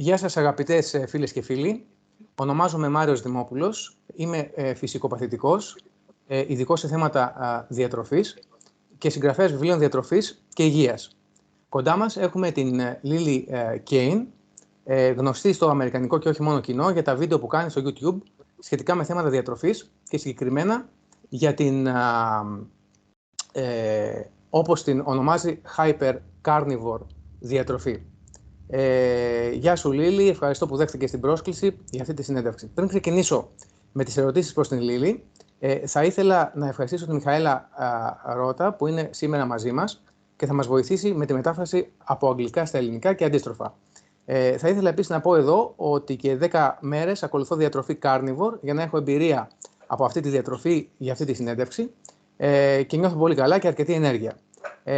Γεια σας αγαπητές φίλες και φίλοι. Ονομάζομαι Μάριος Δημόπουλος. Είμαι φυσικοπαθητικός, ειδικός σε θέματα διατροφής και συγγραφέας βιβλίων διατροφής και υγείας. Κοντά μας έχουμε την Lillie Kane, γνωστή στο αμερικανικό και όχι μόνο κοινό για τα βίντεο που κάνει στο YouTube σχετικά με θέματα διατροφής και συγκεκριμένα για την, όπως την ονομάζει, HYPERCARNIVORE διατροφή. Γεια σου Λίλη, ευχαριστώ που δέχτηκες την πρόσκληση για αυτή τη συνέντευξη. Πριν ξεκινήσω με τις ερωτήσεις προς την Λίλη, θα ήθελα να ευχαριστήσω τη Μιχαέλα Ρώτα που είναι σήμερα μαζί μας και θα μας βοηθήσει με τη μετάφραση από αγγλικά στα ελληνικά και αντίστροφα. Θα ήθελα επίσης να πω εδώ ότι και 10 μέρες ακολουθώ διατροφή Carnivore για να έχω εμπειρία από αυτή τη διατροφή για αυτή τη συνέντευξη και νιώθω πολύ καλά και αρκετή ενέργεια.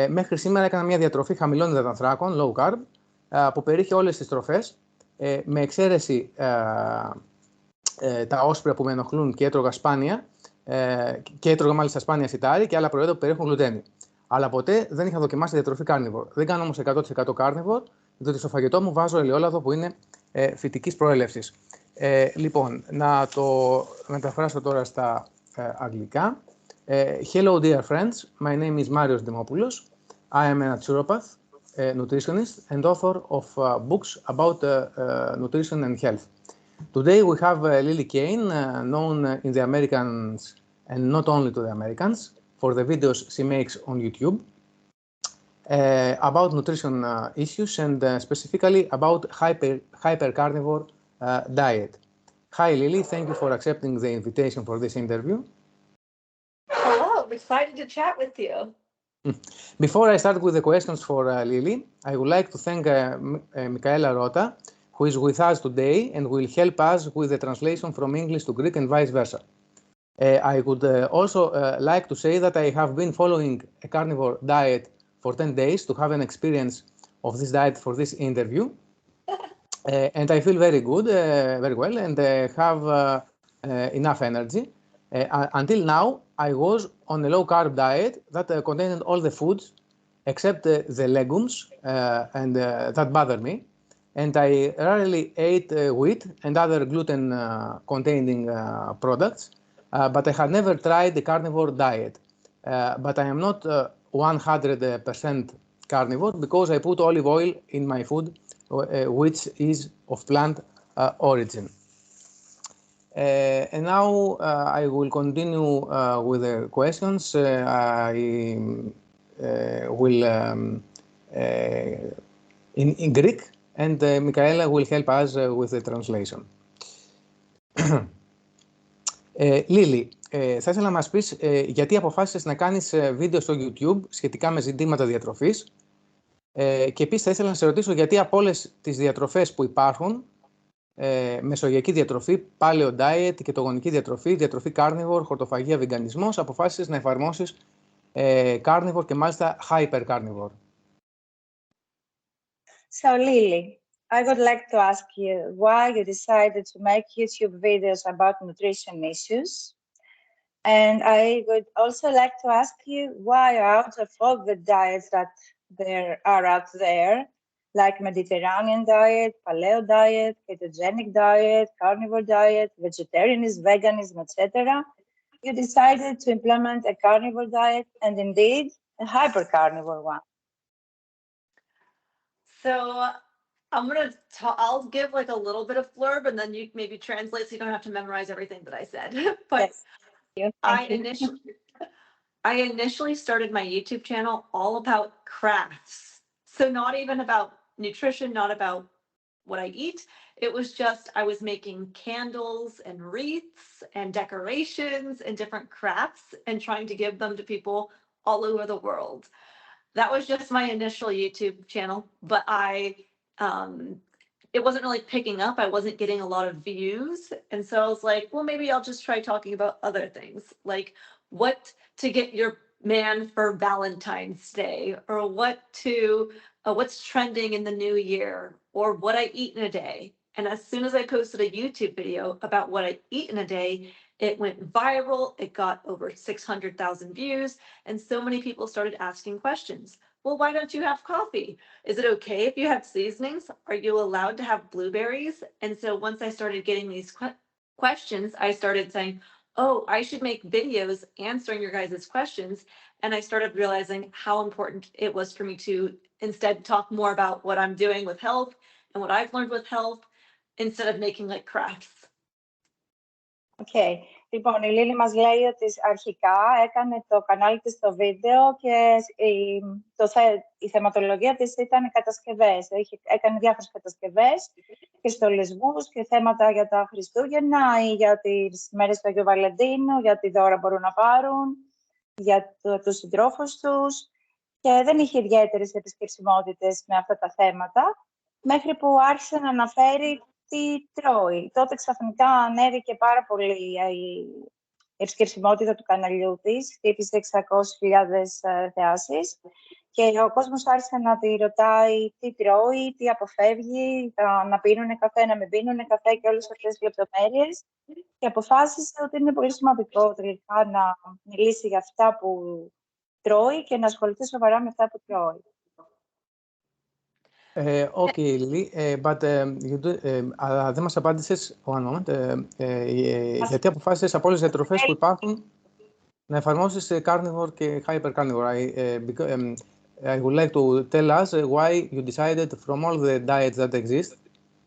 Μέχρι σήμερα έκανα μια διατροφή χαμηλών υδατανθράκων, low carb, που περιείχε όλες τις τροφές, με εξαίρεση τα όσπρια που με ενοχλούν και έτρωγα σπάνια, και έτρωγα μάλιστα σπάνια σιτάρι και άλλα προϊόντα που περιέχουν γλουτένη. Αλλά ποτέ δεν είχα δοκιμάσει διατροφή carnivore. Δεν κάνω όμως 100% carnivore, διότι στο φαγητό μου βάζω ελαιόλαδο που είναι φυτικής προέλευσης. Λοιπόν, να το μεταφράσω τώρα στα αγγλικά. Hello dear friends, my name is Μάριος Δημόπουλος. I am a naturopath, nutritionist and author of books about nutrition and health. Today we have Lillie Kane, known in the Americans and not only to the Americans for the videos she makes on YouTube about nutrition issues and specifically about hypercarnivore diet. Hi Lillie, thank you for accepting the invitation for this interview. Hello, I'm excited to chat with you. Before I start with the questions for Lillie, I would like to thank Michaela Rota, who is with us today and will help us with the translation from English to Greek and vice versa. I would also like to say that I have been following a carnivore diet for 10 days to have an experience of this diet for this interview. And I feel very good, very well, and have enough energy. Until now, I was on a low-carb diet that contained all the foods except the legumes, and that bothered me. And I rarely ate wheat and other gluten-containing products, but I had never tried the carnivore diet. But I am not 100% carnivore because I put olive oil in my food, which is of plant origin. And now I will continue with the questions. I will in Greek, and Michaela will help us with the translation. Λίλη, θα ήθελα να μας πεις γιατί αποφάσισες να κάνεις βίντεο στο YouTube σχετικά με ζητήματα διατροφής και επίσης θα ήθελα να σε ρωτήσω γιατί από όλες τις διατροφές που υπάρχουν, μεσογειακή διατροφή, paleo diet, κετογονική διατροφή, διατροφή carnivore, χορτοφαγία, βιγκανισμός, αποφάσισες να εφαρμόσεις carnivore και μάλιστα hypercarnivore. So Lillie, I would like to ask you why you decided to make YouTube videos about nutrition issues. And I would also like to ask you why out of all the diets that there are out there, like Mediterranean diet, paleo diet, ketogenic diet, carnivore diet, vegetarianism, veganism, etc., you decided to implement a carnivore diet and indeed a hypercarnivore one. So I'll give like a little bit of blurb and then you maybe translate so you don't have to memorize everything that I said. But yes. I initially started my YouTube channel all about crafts. So not even about nutrition, not about what I eat. It was just I was making candles and wreaths and decorations and different crafts and trying to give them to people all over the world. That was just my initial YouTube channel, but it wasn't really picking up. I wasn't getting a lot of views. And so I was like, well, maybe I'll just try talking about other things, like what to get your man for Valentine's Day, or what's trending in the new year, or what I eat in a day. And as soon as I posted a YouTube video about what I eat in a day, it went viral. It got over 600,000 views. And so many people started asking questions. well, why don't you have coffee? Is it okay if you have seasonings? Are you allowed to have blueberries? And so once I started getting these questions, I started saying, oh, I should make videos answering your guys' questions. And I started realizing how important it was for me to instead talk more about what I'm doing with health and what I've learned with health instead of making like crafts. Okay. Λοιπόν, η Λίλη μας λέει ότι αρχικά έκανε το κανάλι της στο βίντεο και η θεματολογία της ήταν οι κατασκευές. Έκανε διάφορες κατασκευές και στολισμούς και θέματα για τα Χριστούγεννα ή για τις μέρες του Αγίου Βαλεντίνου, για τι δώρα μπορούν να πάρουν, για τους συντρόφους τους και δεν είχε ιδιαίτερες επισκεψιμότητες με αυτά τα θέματα, μέχρι που άρχισε να αναφέρει τι τρώει. Τότε ξαφνικά ανέβηκε πάρα πολύ η επισκεψιμότητα του καναλιού της, χτύπησε 600.000 θεάσεις και ο κόσμος άρχισε να τη ρωτάει τι τρώει, τι αποφεύγει, να πίνουν καφέ, να μην πίνουν καφέ και όλες αυτές τις λεπτομέρειες και αποφάσισε ότι είναι πολύ σημαντικό τελικά να μιλήσει για αυτά που τρώει και να ασχοληθεί σοβαρά με αυτά που τρώει. Okay, Lillie, but δεν μας απάντησες, one moment, γιατί αποφάσισες από όλες τις διατροφές που υπάρχουν να εφαρμόσεις carnivore και hypercarnivore. I would like to tell us why you decided from all the diets that exist,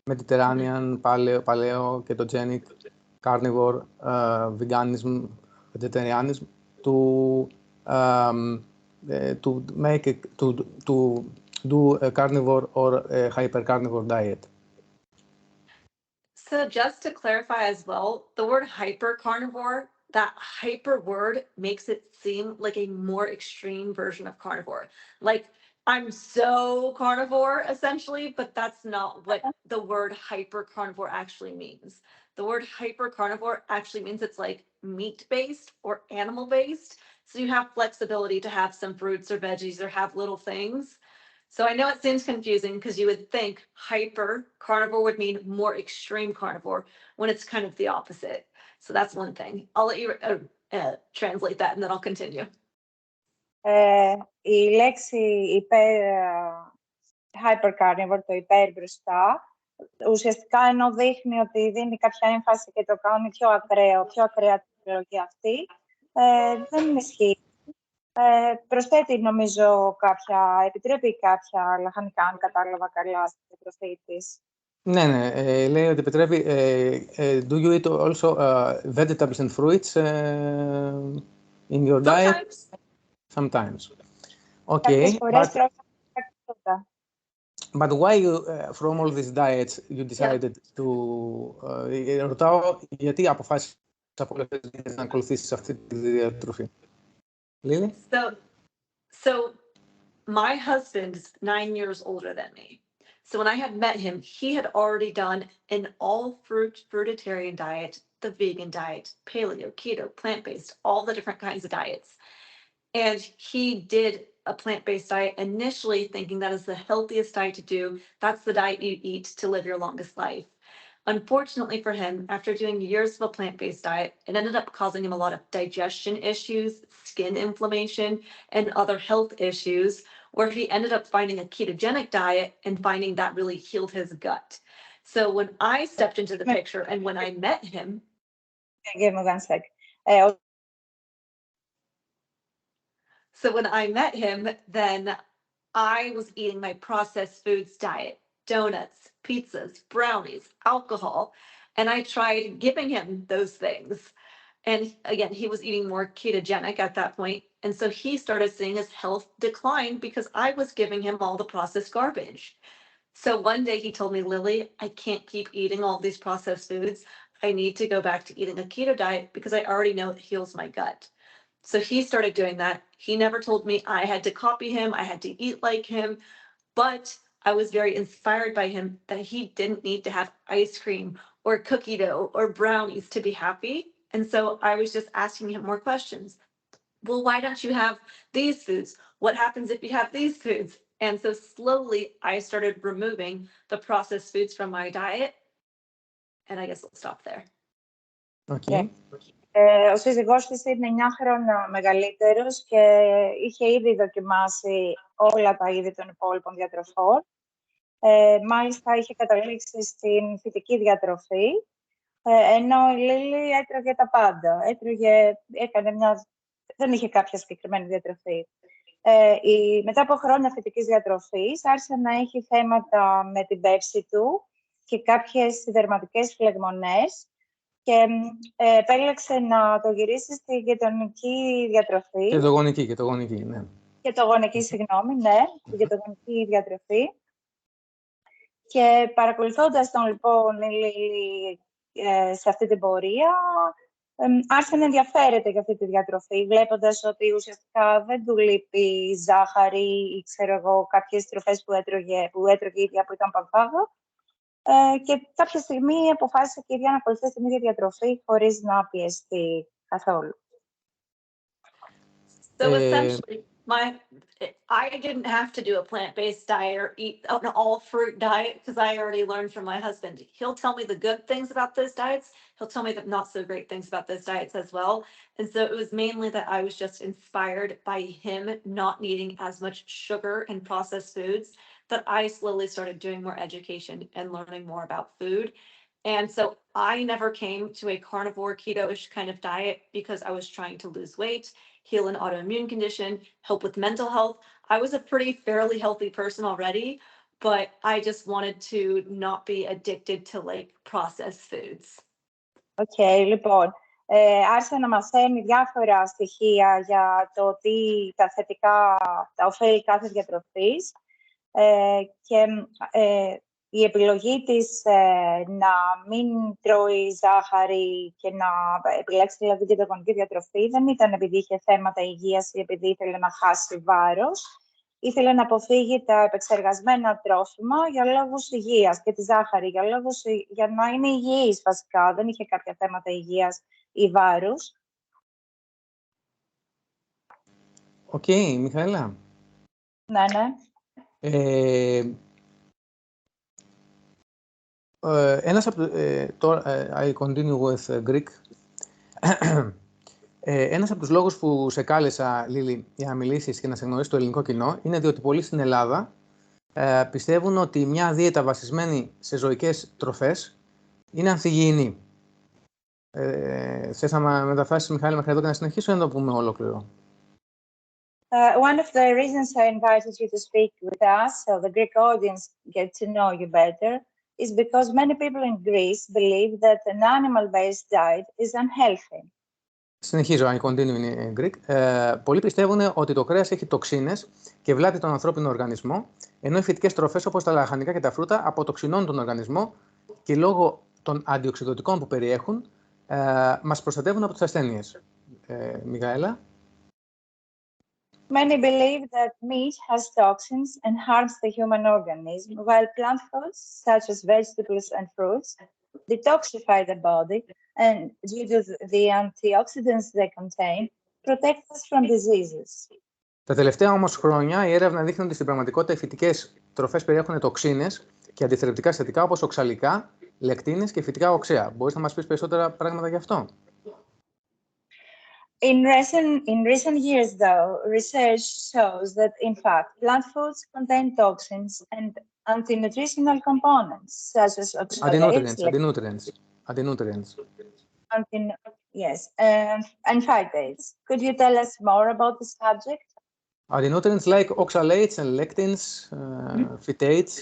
Mediterranean, paleo, ketogenic, carnivore, veganism, vegetarianism, to do a carnivore or a hypercarnivore diet. So just to clarify as well, the word hypercarnivore, that hyper word makes it seem like a more extreme version of carnivore. Like I'm so carnivore essentially, but that's not what the word hypercarnivore actually means. The word hypercarnivore actually means it's like meat-based or animal-based. So you have flexibility to have some fruits or veggies or have little things. So I know it seems confusing because you would think hyper carnivore would mean more extreme carnivore when it's kind of the opposite. So that's one thing. I'll let you translate that and then I'll continue. Η λέξη hypercarnivore, το υπέρ μπροστά, ουσιαστικά ενώ δείχνει ότι δίνει κάποια έμφαση και το κάνει πιο ακραίο, πιο ακραία την τεχνολογία αυτή, δεν ισχύει. Προσθέτει, νομίζω, επιτρέπει κάποια λαχανικά, αν κατάλαβα καλά, στην διατροφή της. Ναι, λέει ότι επιτρέπει. Do you eat also vegetables and fruits in your diet? Sometimes. Okay. But why you, from all these diets, you decided to... ρωτάω, γιατί αποφάσισες από όλες τις διέτες να ακολουθήσεις αυτή τη διατροφή. Lillie? So my husband's 9 years older than me. So when I had met him, he had already done an all fruitarian diet, the vegan diet, paleo, keto, plant-based, all the different kinds of diets. And he did a plant-based diet initially thinking that is the healthiest diet to do. That's the diet you eat to live your longest life. Unfortunately for him, after doing years of a plant-based diet, it ended up causing him a lot of digestion issues, skin inflammation, and other health issues, where he ended up finding a ketogenic diet and finding that really healed his gut. So when I stepped into the picture and when I met him... Give me 1 sec. So when I met him, then I was eating my processed foods diet, donuts, pizzas, brownies, alcohol, and I tried giving him those things. And again, he was eating more ketogenic at that point. And so he started seeing his health decline because I was giving him all the processed garbage. So one day he told me, Lillie, I can't keep eating all these processed foods. I need to go back to eating a keto diet because I already know it heals my gut. So he started doing that. He never told me I had to copy him, I had to eat like him, but I was very inspired by him that he didn't need to have ice cream or cookie dough or brownies to be happy. And so I was just asking him more questions. Well, why don't you have these foods? What happens if you have these foods? And so slowly I started removing the processed foods from my diet. And I guess I'll stop there. Okay. Ο σύζυγός της είναι 9 χρόνια μεγαλύτερος και είχε ήδη δοκιμάσει όλα τα είδη των υπόλοιπων διατροφών. Μάλιστα είχε καταλήξει στην φυτική διατροφή, ενώ η Λίλη έτρωγε τα πάντα. Δεν είχε κάποια συγκεκριμένη διατροφή. Μετά από χρόνια φυτικής διατροφής άρχισε να έχει θέματα με την πέψη του και κάποιες δερματικές φλεγμονές και επέλεξε να το γυρίσει στη γειτονική διατροφή. Κετογονική, ναι. Κετογονική, συγγνώμη, ναι, στη γειτονική διατροφή. Και παρακολουθώντας τον λοιπόν σε αυτή την πορεία, άρχισε να ενδιαφέρεται για αυτή τη διατροφή, βλέποντας ότι ουσιαστικά δεν του λείπει ζάχαρη ή ξέρω εγώ κάποιες τροφές που έτρωγε η ίδια που ήταν παπάγο. Και κάποια στιγμή αποφάσισε και η ίδια να ακολουθήσει την ίδια διατροφή χωρίς να πιεστεί καθόλου. So essentially, I didn't have to do a plant-based diet or eat an all-fruit diet because I already learned from my husband. He'll tell me the good things about those diets. He'll tell me the not so great things about those diets as well. And so it was mainly that I was just inspired by him not needing as much sugar and processed foods that I slowly started doing more education and learning more about food. And so I never came to a carnivore keto-ish kind of diet because I was trying to lose weight, heal an autoimmune condition, help with mental health. I was a pretty fairly healthy person already, but I just wanted to not be addicted to like processed foods. Λοιπόν, άρχισε να μαθαίνει διάφορα στοιχεία για το τα θετικά, τα ωφέλη κάθε διατροφής και η επιλογή της να μην τρώει ζάχαρη και να επιλέξει δηλαδή την κετογονική διατροφή δεν ήταν επειδή είχε θέματα υγείας ή επειδή ήθελε να χάσει βάρος. Ήθελε να αποφύγει τα επεξεργασμένα τρόφιμα για λόγους υγείας και τη ζάχαρη, για να είναι υγιής βασικά. Δεν είχε κάποια θέματα υγείας ή βάρους. Οκ, Μιχαήλα. Ναι. I continue with Greek. Ένας από τους λόγους που σε κάλεσα, Λίλη, για να μιλήσεις και να σε γνωρίσει το ελληνικό κοινό είναι διότι πολλοί στην Ελλάδα πιστεύουν ότι μια δίαιτα βασισμένη σε ζωικές τροφές είναι ανθυγιεινή. Θες να μεταφράσεις, Μιχαήλ, μέχρι εδώ και να συνεχίσω ή να το πούμε ολόκληρο? One of the reasons I invited you to speak with us, so the Greek audience get to know you better, is because many people in Greece believe that an animal-based diet is unhealthy. Συνεχίζω, I continue in Greek. Πολλοί πιστεύουν ότι το κρέας έχει τοξίνες και βλάπτει τον ανθρώπινο οργανισμό, ενώ οι φυτικές τροφές όπως τα λαχανικά και τα φρούτα αποτοξινώνουν τον οργανισμό και λόγω των αντιοξυδοτικών που περιέχουν μας προστατεύουν από τις ασθένειες. Μιχαέλα. Many believe that meat has toxins and harms the human organism, while plant foods, such as vegetables and fruits, detoxify the body and, due to the antioxidants they contain, protect us from diseases. Τα τελευταία όμως χρόνια η έρευνα δείχνει ότι στην πραγματικότητα οι φυτικές τροφές περιέχουν τοξίνες και αντιθρεπτικά συστατικά όπως οξαλικά, λεκτίνες και φυτικά οξέα. Μπορείς να μας πεις περισσότερα πράγματα γι' αυτό? In recent years, though, research shows that, in fact, plant foods contain toxins and anti-nutritional components, such as oxalates, Anti-nutrients. Yes, and phytates. Could you tell us more about the subject? Anti-nutrients like oxalates and lectins, phytates.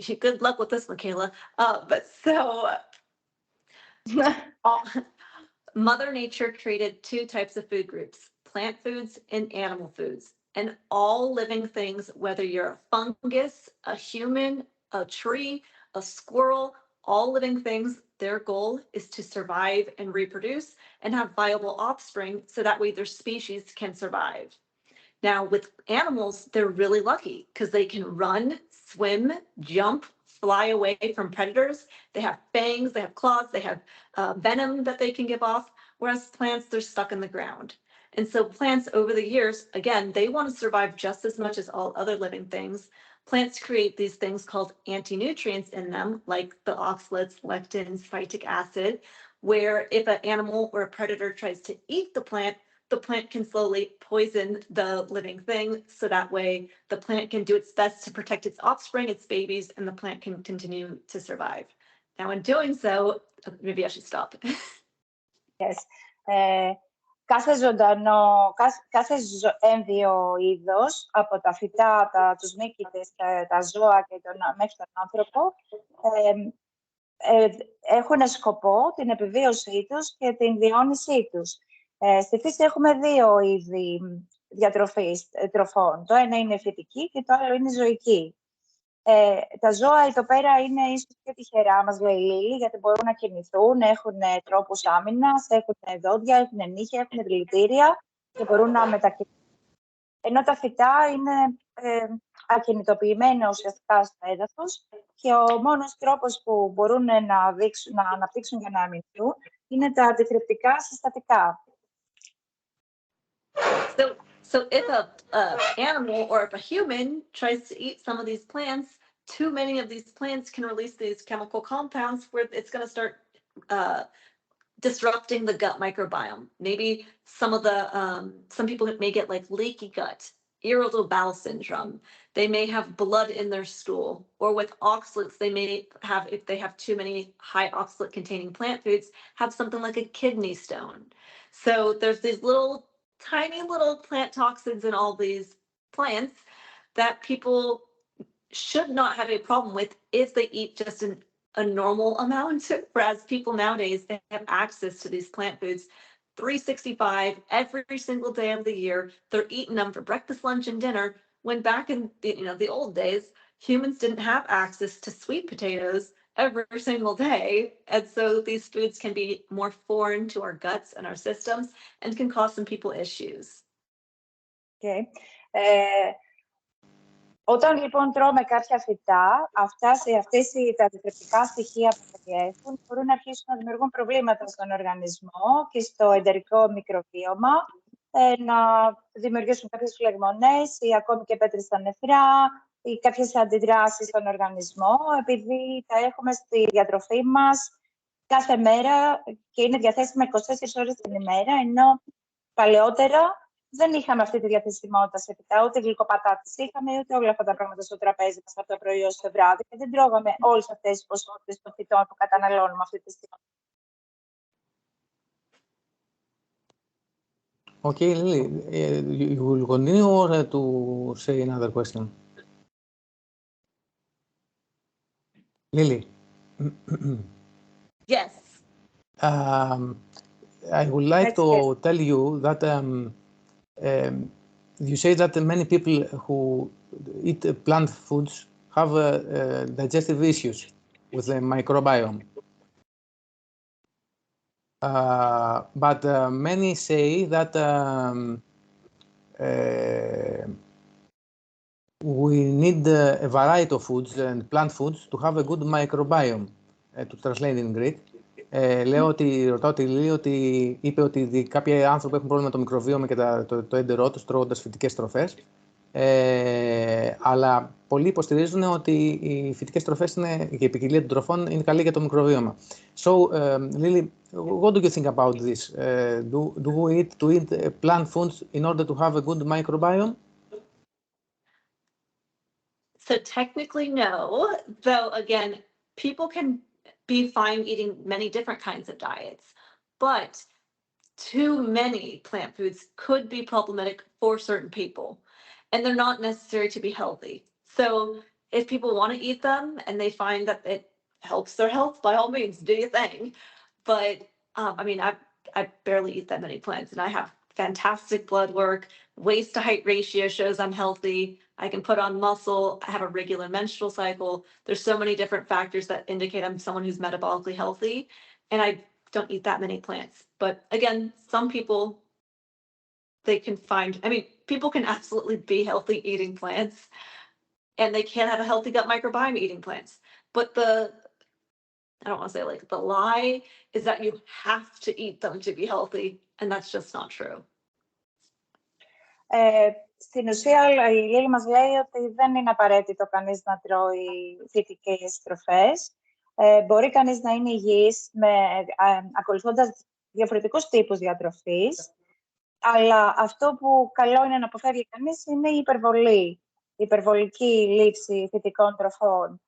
Okay. Good luck with this, Michaela. Mother Nature created two types of food groups, plant foods and animal foods. And all living things, whether you're a fungus, a human, a tree, a squirrel, all living things, their goal is to survive and reproduce and have viable offspring so that way their species can survive. Now, with animals, they're really lucky because they can run, swim, jump, fly away from predators. They have fangs, they have claws, they have venom that they can give off, whereas plants, they're stuck in the ground. And so plants over the years, again, they want to survive just as much as all other living things, plants create these things called anti-nutrients in them, like the oxalates, lectins, phytic acid, where if an animal or a predator tries to eat the plant can slowly poison the living thing. So that way the plant can do its best to protect its offspring, its babies, and the plant can continue to survive. Now, in doing so, maybe I should stop. Yes. Κάθε ζωντανό, έμβιο είδος, από τα φυτά, τους μύκητες, τα ζώα και μέχρι τον άνθρωπο, έχουν σκοπό την επιβίωσή τους και την διαιώνισή τους. Στη φύση έχουμε δύο είδη διατροφής τροφών. Το ένα είναι φυτική και το άλλο είναι ζωική. Τα ζώα εδώ πέρα είναι ίσως πιο τυχερά, μας λέει η Λίλη, γιατί μπορούν να κινηθούν, έχουν τρόπους άμυνας, έχουν δόντια, έχουν νύχια, έχουν δηλητήρια και μπορούν να μετακινηθούν. Ενώ τα φυτά είναι ακινητοποιημένα ουσιαστικά στο έδαφος και ο μόνος τρόπος που μπορούν να αναπτύξουν για να αμυνθούν είναι τα αντιθρεπτικά συστατικά. So if an animal or if a human tries to eat some of these plants, too many of these plants can release these chemical compounds where it's going to start disrupting the gut microbiome. Maybe some people may get like leaky gut, irritable bowel syndrome. They may have blood in their stool, or with oxalates, they may have, if they have too many high oxalate containing plant foods, have something like a kidney stone. So there's these tiny little plant toxins in all these plants that people should not have a problem with if they eat just a normal amount, whereas people nowadays, they have access to these plant foods 365 every single day of the year. They're eating them for breakfast, lunch, and dinner, when back in the old days, humans didn't have access to sweet potatoes every single day. And so these foods can be more foreign to our guts and our systems and can cause some people issues. Okay. Όταν λοιπόν τρώμε κάποια φυτά, αυτές τα αντιτρεπτικά στοιχεία που περιέχουν μπορούν να αρχίσουν να δημιουργούν προβλήματα στον οργανισμό και στο εντερικό μικροβίωμα, να δημιουργήσουν κάποιες φλεγμονές ή ακόμη και πέτρες στα νεφρά ή κάποιες αντιδράσεις στον οργανισμό, επειδή τα έχουμε στη διατροφή μας κάθε μέρα και είναι διαθέσιμα 24 ώρες την ημέρα, ενώ παλαιότερα δεν είχαμε αυτή τη διαθεσιμότητα σε φυτά, ούτε γλυκοπατάτες είχαμε, ούτε όλα αυτά τα πράγματα στο τραπέζι μας από το πρωί ως το βράδυ και δεν τρώγαμε όλες αυτές τις ποσότητες των φυτών που καταναλώνουμε αυτή τη στιγμή. Okay, Lily, you will continue or to say another question? Lily. Yes. I would like to tell you that you say that many people who eat plant foods have digestive issues with the microbiome. But many say that we need a variety of foods and plant foods to have a good microbiome, to translate in Greek. Ρωτάω τη Λίλη ότι είπε ότι κάποιοι άνθρωποι έχουν πρόβλημα με το μικροβίωμα και το έντερό τους τρώγοντας φυτικές τροφές. Αλλά πολλοί υποστηρίζουν ότι οι φυτικές τροφές και η ποικιλία των τροφών είναι καλή για το μικροβίωμα. So, Lily, what do you think about this? Do we eat plant foods in order to have a good microbiome? So technically, no. Though, again, people can be fine eating many different kinds of diets, but too many plant foods could be problematic for certain people, and they're not necessary to be healthy. So if people want to eat them and they find that it helps their health, by all means, do your thing. But I mean, I barely eat that many plants, and I have fantastic blood work. Waist to height ratio shows I'm healthy. I can put on muscle. I have a regular menstrual cycle. There's so many different factors that indicate I'm someone who's metabolically healthy, and I don't eat that many plants. But again, some people, they can find, I mean, people can absolutely be healthy eating plants, and they can have a healthy gut microbiome eating plants. But I don't want to say like the lie is that you have to eat them to be healthy, and that's just not true. Στην ουσία, η Λίλη μας λέει ότι δεν είναι απαραίτητο κανείς να τρώει φυτικές τροφές. Μπορεί κανείς να είναι υγιής ακολουθώντας διαφορετικούς τύπους διατροφής, αλλά αυτό που καλό είναι να αποφεύγει κανείς είναι η υπερβολική λήψη φυτικών τροφών.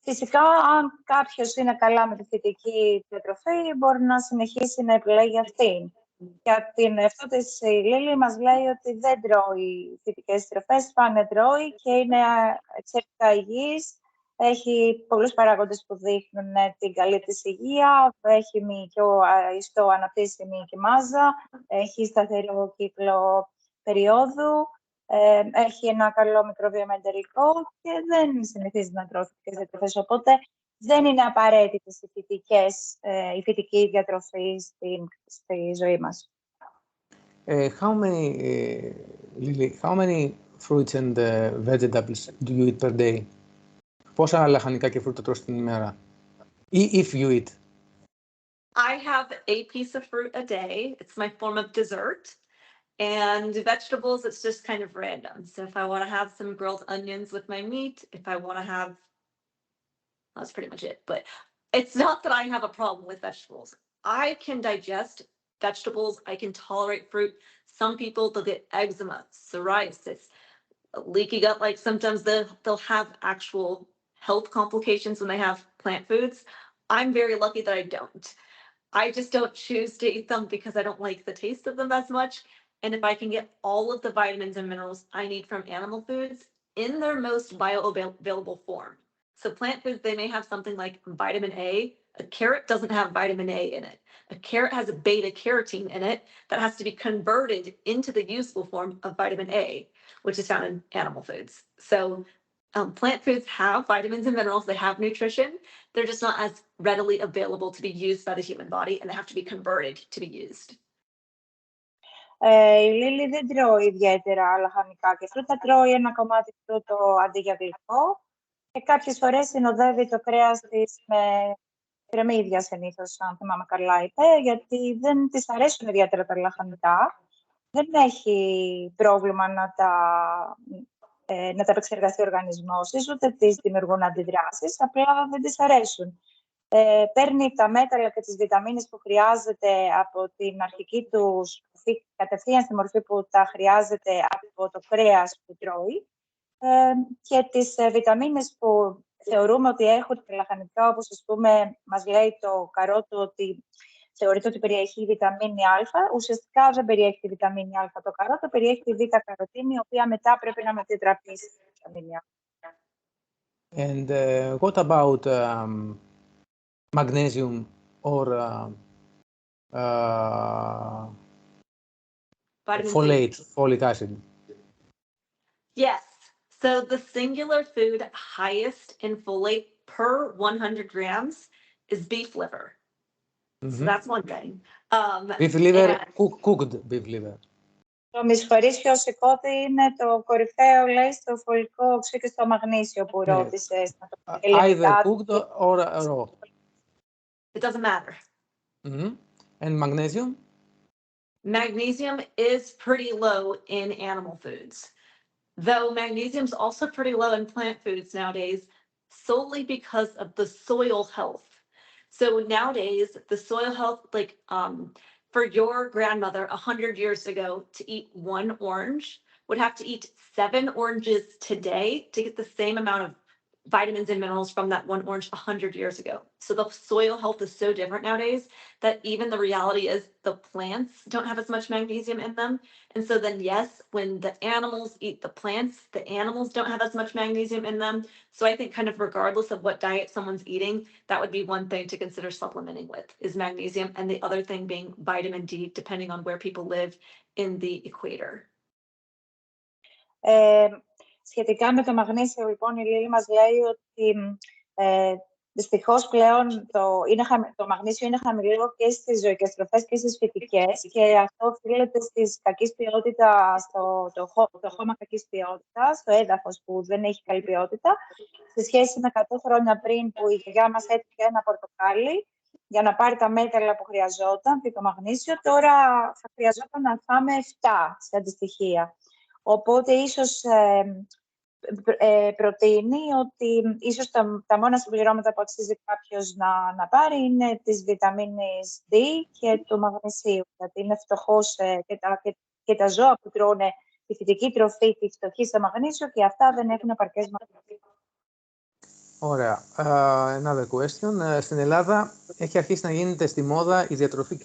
Φυσικά, αν κάποιος είναι καλά με τη φυτική διατροφή, μπορεί να συνεχίσει να επιλέγει αυτήν. Για την εαυτό της, η Λίλη μας λέει ότι δεν τρώει φυτικές τροφές, πάνε τρώει και είναι εξαιρετικά υγιής. Έχει πολλούς παράγοντες που δείχνουν την καλή της υγεία. Έχει μυϊκό ιστό, αναπτύσσει μυϊκή μάζα. Έχει σταθερό κύκλο περίοδου. Έχει ένα καλό μικροβίωμα εντερικό και δεν συνηθίζει να τρώει φυτικές διατροφές. Οπότε δεν είναι απαραίτητες η φυτική διατροφή στη ζωή μας. Lillie, how many fruits and vegetables do you eat per day? Πόσα λαχανικά και φρούτα τρως την ημέρα? If you eat. I have a piece of fruit a day. It's my form of dessert. And vegetables, it's just kind of random. So if I want to have some grilled onions with my meat, if I want to have, that's pretty much it. But it's not that I have a problem with vegetables. I can digest vegetables. I can tolerate fruit. Some people, they'll get eczema, psoriasis, leaky gut, like sometimes they'll have actual health complications when they have plant foods. I'm very lucky that I don't. I just don't choose to eat them because I don't like the taste of them as much. And if I can get all of the vitamins and minerals I need from animal foods in their most bioavailable form. So plant foods, they may have something like vitamin A. A carrot doesn't have vitamin A in it. A carrot has a beta carotene in it that has to be converted into the useful form of vitamin A, which is found in animal foods. So plant foods have vitamins and minerals. They have nutrition. They're just not as readily available to be used by the human body, and they have to be converted to be used. Η Λίλη δεν τρώει ιδιαίτερα λαχανικά και φρούτα. Τρώει ένα κομμάτι φρούτο αντί για γλυκό και κάποιες φορές συνοδεύει το κρέας της με κρεμμύδια συνήθως, αν θυμάμαι καλά είπε, γιατί δεν της αρέσουν ιδιαίτερα τα λαχανικά. Δεν έχει πρόβλημα να τα επεξεργαστεί ο οργανισμός της, ούτε της δημιουργούν αντιδράσεις, απλά δεν της αρέσουν. Παίρνει τα μέταλλα και τις βιταμίνες που χρειάζεται από την αρχική του μορφή, κατευθείαν στη μορφή που τα χρειάζεται από το κρέας που τρώει, και τις βιταμίνες που θεωρούμε ότι έχουν τα λαχανικά, όπως ας πούμε μας λέει το καρότο ότι θεωρείται ότι περιέχει η βιταμίνη Α. Ουσιαστικά δεν περιέχει τη βιταμίνη Α το καρότο, περιέχει τη β-καροτίνη, η οποία μετά πρέπει να μετατραπεί στη βιταμίνη Α. And what about magnesium or folic acid? Yes. So the singular food highest in folate per 100 grams is beef liver. So that's one thing. Beef liver, cooked beef liver. Το μυσχωρίσιο σηκώτη είναι το κορυφαίο, λέει, στο φωλικό οξύ και στο μαγνήσιο που ρώτησε. Either cooked or raw. It doesn't matter. And magnesium? Magnesium is pretty low in animal foods. Though magnesium is also pretty low in plant foods nowadays, solely because of the soil health. So nowadays, the soil health, like for your grandmother 100 years ago to eat one orange would have to eat 7 oranges today to get the same amount of vitamins and minerals from that one orange 100 years ago. So the soil health is so different nowadays that even the reality is the plants don't have as much magnesium in them. And so then, yes, when the animals eat the plants, the animals don't have as much magnesium in them. So I think kind of regardless of what diet someone's eating, that would be one thing to consider supplementing with is magnesium. And the other thing being vitamin D, depending on where people live in the equator. Σχετικά με το μαγνήσιο, λοιπόν, η Λίλη μας λέει ότι δυστυχώς πλέον το μαγνήσιο είναι χαμηλό και στις ζωικές τροφές και στις φυτικές και αυτό οφείλεται στις κακής ποιότητας, το χώμα κακής ποιότητας, το έδαφος που δεν έχει καλή ποιότητα. Σε σχέση με 100 χρόνια πριν που η γιαγιά μας έτυχε ένα πορτοκάλι, για να πάρει τα μέταλλα που χρειαζόταν και το μαγνήσιο. Τώρα θα χρειαζόταν να φάμε 7 σε αντιστοιχεία. Οπότε ίσως προτείνει ότι ίσως τα μόνα συμπληρώματα που αξίζει κάποιος να πάρει είναι της βιταμίνης D και του μαγνησίου. Γιατί είναι φτωχός και τα ζώα που τρώνε τη φυτική τροφή, τη φτωχή σε μαγνήσιο και αυτά δεν έχουν επαρκές μαγνήσιο. Ωραία. Another question. Στην Ελλάδα έχει αρχίσει να γίνεται στη μόδα η διατροφή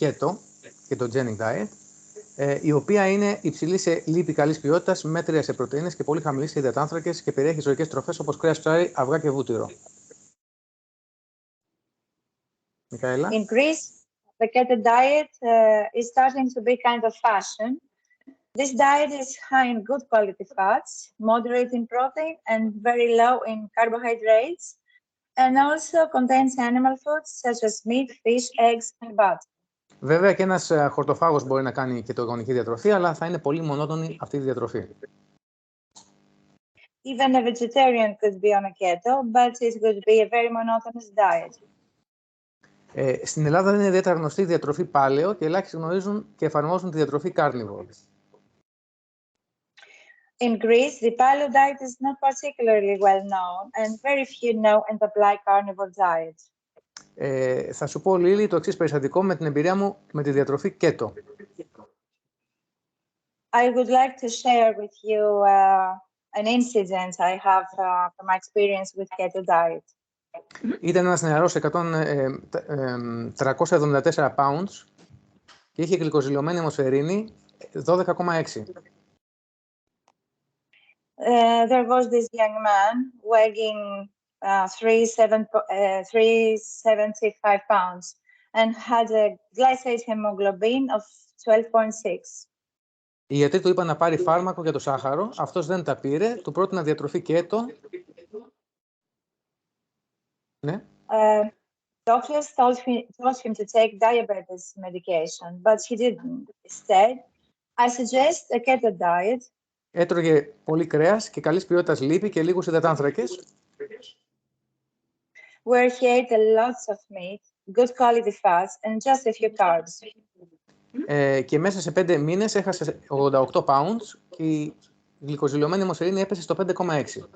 ketogenic diet, η οποία είναι υψηλή σε λίπη καλής ποιότητας, μέτρια σε πρωτεΐνες και πολύ χαμηλή σε υδατάνθρακες και περιέχει ζωικές τροφές όπως κρέας, ψάρι, αυγά και βούτυρο. Μικαέλα. In Greece, the keto diet is starting to be kind of fashion. This diet is high in good quality fats, moderate in protein, and very low in carbohydrates, and also contains animal foods such as meat, fish, eggs, and butter. Βέβαια και ένας χορτοφάγος μπορεί να κάνει κετογονική διατροφή, αλλά θα είναι πολύ μονότονη αυτή η διατροφή. Even a vegetarian could be on a keto, but it would be a very monotonous diet. Στην Ελλάδα δεν είναι ιδιαίτερα γνωστή η διατροφή πάλεο και ελάχιστοι γνωρίζουν και εφαρμόζουν τη διατροφή Carnivore. In Greece, the paleo diet is not particularly well known, and very few know and apply carnivore diet. Θα σου πω, Λίλη, το εξής περιστατικό με την εμπειρία μου με τη διατροφή keto. I would like to share with you an incident I have from my experience with keto diet. Ήταν ένας νεαρός 374 pounds και είχε γλυκοζηλωμένη αιμοσφαιρίνη 12,6. There was this young man weighing 375 pounds and had a glycated hemoglobin of 12.6. Οι γιατροί του είπαν να πάρει φάρμακο για το σάχαρο, αυτός δεν τα πήρε, του πρότεινα διατροφή keto. Ναι. Doctors told him to take diabetes medication, but he didn't. Instead, I suggest a keto diet. Έτρωγε πολύ κρέας και καλής ποιότητας λίπη και λίγους υδατάνθρακες. Where he ate lots of meat, good quality fats, and just a few carbs. Και μέσα σε 5 μήνες έχασε 88 pounds και η γλυκοζηλωμένη αιμοσφαιρίνη έπεσε στο 5,6.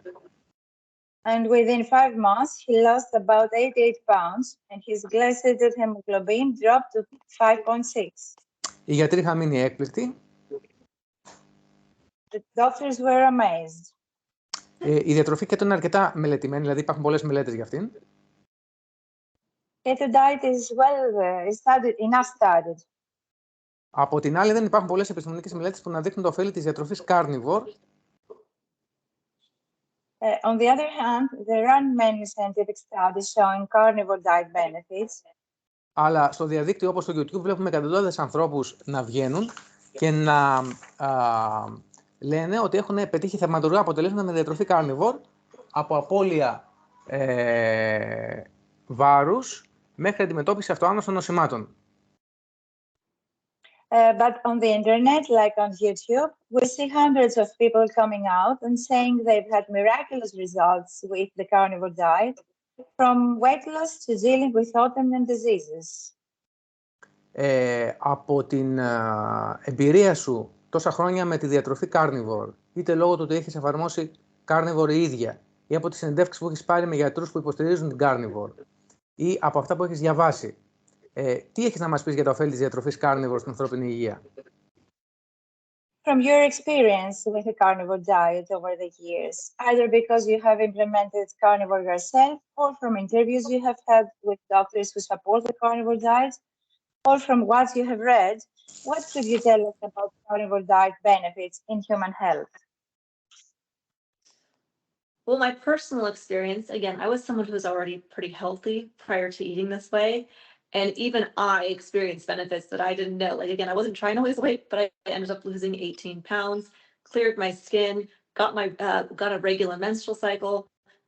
And within 5 months, he lost about 88 pounds, and his glycated hemoglobin dropped to 5.6. Οι γιατροί είχαν μείνει έκπληκτοι. The doctors were amazed. Η διατροφή keto είναι αρκετά μελετημένη, δηλαδή υπάρχουν πολλές μελέτες για αυτήν. Keto diet is enough studied. Από την άλλη, δεν υπάρχουν πολλές επιστημονικές μελέτες που να δείχνουν το ωφέλη της διατροφής Carnivore. On the other hand, there aren't many scientific studies showing carnivore diet benefits. Αλλά στο διαδίκτυο, όπως στο YouTube, βλέπουμε εκατοντάδες ανθρώπους να βγαίνουν και να λένε ότι έχουν πετύχει θαυματουργά αποτελέσματα με διατροφή Carnivore, από απώλεια βάρους μέχρι αντιμετώπιση αυτοάνωσων νοσημάτων. But on the internet, like on YouTube, we see hundreds of people coming out and saying they've had miraculous results with the carnivore diet, from weight loss to dealing with autoimmune diseases. Από την εμπειρία σου τόσα χρόνια με τη διατροφή Carnivore, είτε λόγω του ότι έχεις εφαρμόσει Carnivore η ίδια, ή από τις συνεντεύξεις που έχεις πάρει με γιατρούς που υποστηρίζουν την Carnivore, ή από αυτά που έχεις διαβάσει, τι έχεις να μας πεις για τα ωφέλη της διατροφής Carnivore στην ανθρώπινη υγεία? From your experience with the carnivore diet over the years, either because you have implemented carnivore yourself or from interviews you have had with doctors who support the carnivore diet, or from what you have read, what could you tell us about carnivore diet benefits in human health? Well, my personal experience, again, I was someone who was already pretty healthy prior to eating this way. And even I experienced benefits that I didn't know. Like, again, I wasn't trying to lose weight, but I ended up losing 18 pounds, cleared my skin, got a regular menstrual cycle.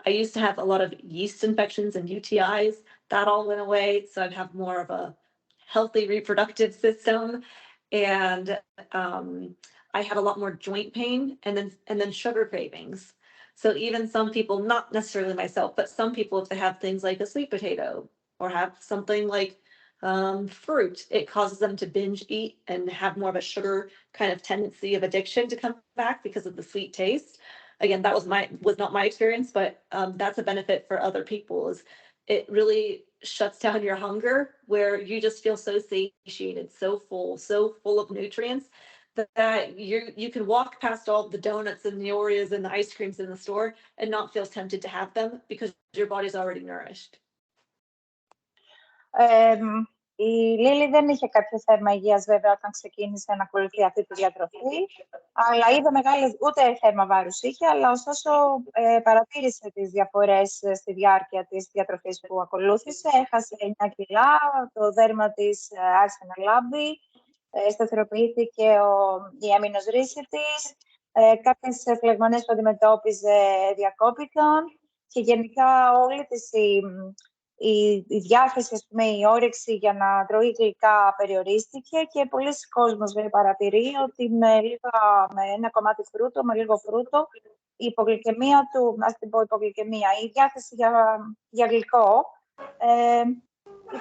I used to have a lot of yeast infections and UTIs. That all went away. So I'd have more of a healthy reproductive system. And I had a lot more joint pain and then sugar cravings. So even some people, not necessarily myself, but some people, if they have things like a sweet potato or have something like Fruit, it causes them to binge eat and have more of a sugar kind of tendency of addiction to come back because of the sweet taste. Again, that was not my experience, but that's a benefit for other people. Is it really shuts down your hunger, where you just feel so satiated, so full of nutrients that you can walk past all the donuts and the Oreos and the ice creams in the store and not feel tempted to have them because your body's already nourished. Η Λίλη δεν είχε κάποιο θέμα υγείας βέβαια όταν ξεκίνησε να ακολουθεί αυτή τη διατροφή, αλλά είδε ούτε θέμα βάρους είχε, αλλά ωστόσο παρατήρησε τις διαφορές στη διάρκεια της διατροφής που ακολούθησε. Έχασε 9 κιλά, το δέρμα της άρχισε να λάμπει, σταθεροποιήθηκε η αμινοσρύση της, κάποιες φλεγμονές που αντιμετώπιζε διακόπηκαν και γενικά όλη της η διάθεση, ας πούμε, η όρεξη για να τρώει γλυκά περιορίστηκε και πολλοί κόσμος παρατηρεί ότι με ένα κομμάτι φρούτο, με λίγο φρούτο, η υπογλυκαιμία του, ας την πω υπογλυκαιμία, η διάθεση για γλυκό,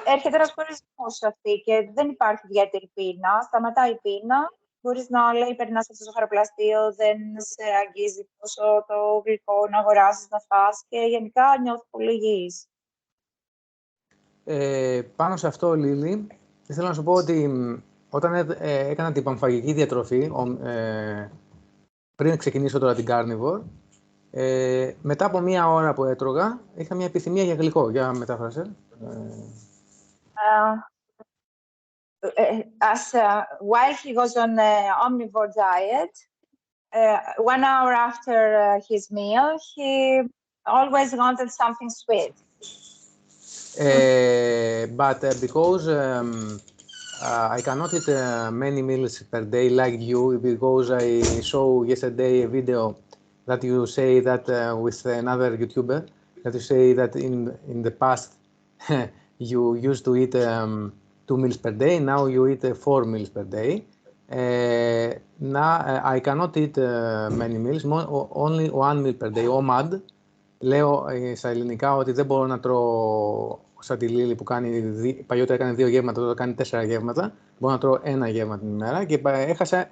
έρχεται ένας χωρισμός αυτή και δεν υπάρχει ιδιαίτερη πείνα, σταματάει η πείνα. Μπορείς να λέει, περνάς από το ζαχαροπλαστείο, δεν σε αγγίζει τόσο το γλυκό, να αγοράσεις, να φας και γενικά νιώθει πολύ υγιής. Πάνω σε αυτό, Λίλη, θέλω να σου πω ότι όταν έκανα την πανφαγική διατροφή, πριν ξεκινήσω τώρα την Carnivore, μετά από μία ώρα που έτρωγα, είχα μια επιθυμία για γλυκό. Για μετάφρασε. While he was on omnivore diet, 1 hour after his meal, he always wanted something sweet. But because I cannot eat many meals per day like you, because I saw yesterday a video that you say that with another YouTuber, that you say that in the past you used to eat 2 meals per day, now you eat 4 meals per day. Now I cannot eat many meals, only 1 meal per day, OMAD. Λέω στα ελληνικά ότι δεν μπορώ να τρώω σαν τη Λίλη που παλιότερα έκανε 2 γεύματα, τώρα κάνει 4 γεύματα. Μπορώ να τρώω 1 γεύμα την ημέρα και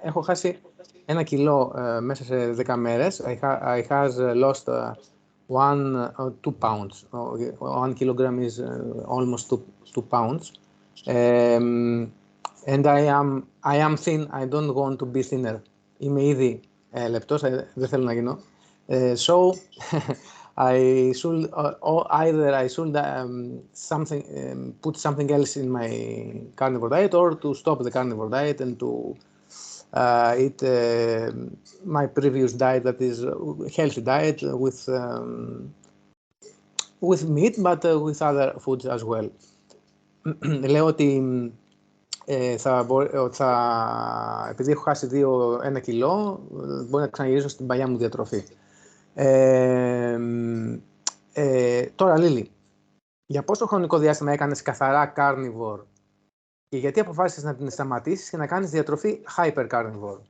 έχω χάσει 1 κιλό μέσα σε 10 μέρες. I has lost 2 pounds. 1 kilogram is almost 2 pounds. And I am thin. I don't want to be thinner. Είμαι ήδη λεπτός, δεν θέλω να γίνω. So I should either I should put something else in my carnivore diet, or to stop the carnivore diet and to eat my previous diet, that is healthy diet with meat, but with other foods as well. Λέω ότι επειδή έχω χάσει 1 κιλό, μπορεί να ξαναγυρίσω στην παλιά μου διατροφή. Τώρα, Λίλη, για πόσο χρονικό διάστημα έκανες καθαρά carnivore και γιατί αποφάσισες να την σταματήσεις και να κάνεις διατροφή hypercarnivore?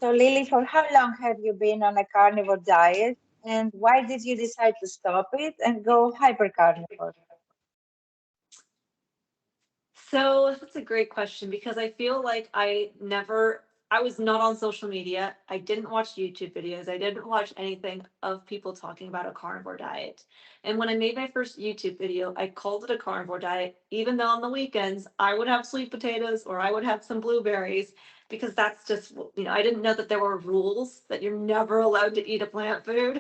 So, Lillie, for how long have you been on a carnivore diet, and why did you decide to stop it and go hypercarnivore? So that's a great question, because I feel like I was not on social media. I didn't watch YouTube videos. I didn't watch anything of people talking about a carnivore diet. And when I made my first YouTube video, I called it a carnivore diet, even though on the weekends I would have sweet potatoes or I would have some blueberries, because that's just, I didn't know that there were rules that you're never allowed to eat a plant food.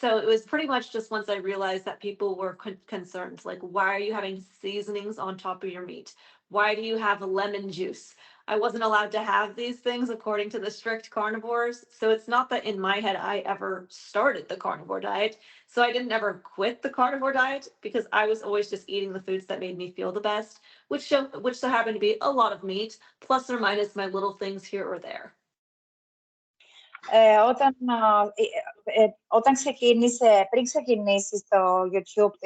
So it was pretty much just once I realized that people were concerned, like, why are you having seasonings on top of your meat? Why do you have lemon juice? I wasn't allowed to have these things according to the strict carnivores. So it's not that in my head I ever started the carnivore diet. So I didn't ever quit the carnivore diet, because I was always just eating the foods that made me feel the best, which so happened to be a lot of meat, plus or minus my little things here or there. Πριν ξεκινήσει στο YouTube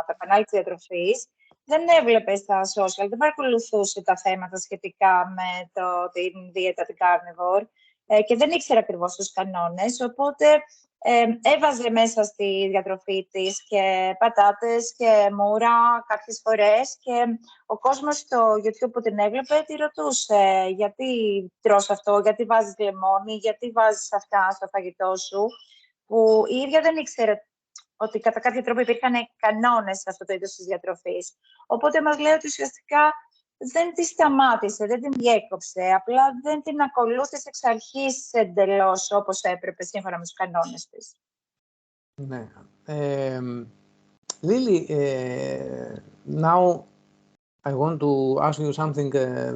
το κανάλι της διατροφής, δεν έβλεπε στα social, δεν παρακολουθούσε τα θέματα σχετικά με την δίαιτα, την Carnivore, και δεν ήξερα ακριβώς τους κανόνες, οπότε έβαζε μέσα στη διατροφή της και πατάτες και μούρα κάποιες φορές και ο κόσμος στο YouTube που την έβλεπε τη ρωτούσε γιατί τρως αυτό, γιατί βάζεις λεμόνι, γιατί βάζεις αυτά στο φαγητό σου, που η ίδια δεν ήξερε ότι κατά κάποιο τρόπο υπήρχαν κανόνες σε αυτό το είδος της διατροφής. Οπότε μας λέει ότι ουσιαστικά δεν τη σταμάτησε, δεν την διέκοψε, απλά δεν την ακολούθησε εξ αρχής εντελώς όπως έπρεπε σύμφωνα με τους κανόνες της. Ναι. Lillie, now I want to ask you something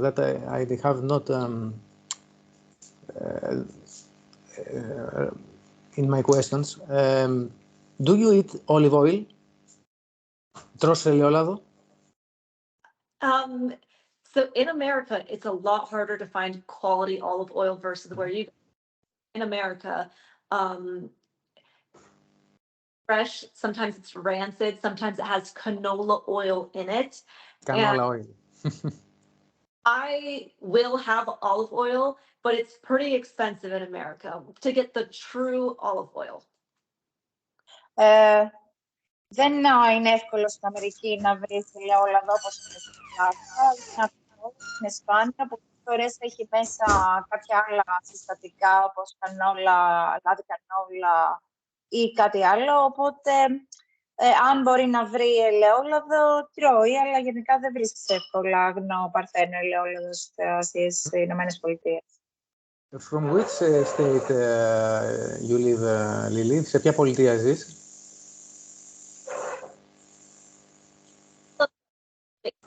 that I have not in my questions. Do you eat olive oil? Τρως ελαιόλαδο? So in America, it's a lot harder to find quality olive oil versus where you in America. Fresh, sometimes it's rancid, sometimes it has canola oil in it. Canola oil. I will have olive oil, but it's pretty expensive in America to get the true olive oil. Δεν είναι εύκολο στην Αμερική να βρεις ελαιόλαδο όπως είναι στην Ελλάδα. Είναι σπάνια, πολλές φορές έχει μέσα κάποια άλλα συστατικά όπως κανόλα, λάδι κανόλα ή κάτι άλλο, οπότε αν μπορεί να βρει ελαιόλαδο, τρώει, αλλά γενικά δεν βρίσκεις εύκολα αγνό παρθένο ελαιόλαδο στις Ηνωμένες Πολιτείες. From which state you live, Lillie? Σε ποια πολιτεία ζεις?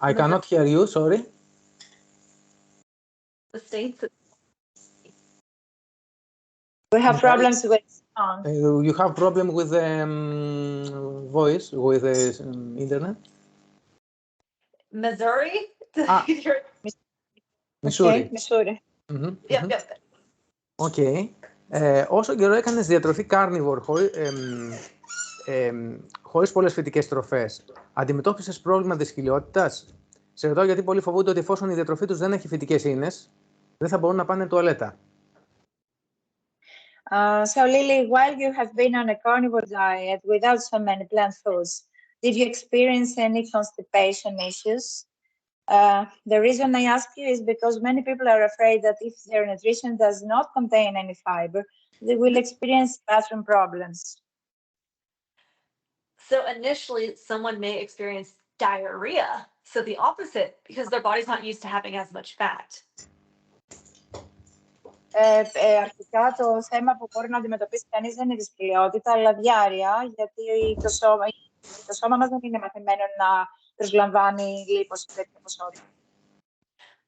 I cannot hear you, sorry. The states. We have problems with sound. You have problem with voice, with internet? Missouri? Missouri. Missouri. Yep. Okay. Όσο καιρό έκανες διατροφή carnivore, χωρίς πολλές φυτικές τροφές, αντιμετώπισες πρόβλημα δυσκολιότητας? Σε ρωτάω γιατί πολλοί φοβούνται ότι εφόσον η διατροφή τους δεν έχει φυτικές ίνες, δεν θα μπορούν να πάνε τουαλέτα. So Lillie, while you have been on a carnivore diet without so many plant foods, did you experience any constipation issues? The reason I ask you is because many people are afraid that if their nutrition does not contain any fiber, they will experience bathroom problems. So initially, someone may experience diarrhea. So the opposite, because their body's not used to having as much fat. Αρχικά το θέμα που μπορεί να αντιμετωπίσει κανείς δεν είναι η δυσκολιότητα, αλλά διάρρεια, γιατί το σώμα μας δεν είναι μαθημένο να προσλαμβάνει λίπος σε τέτοια ποσότητα.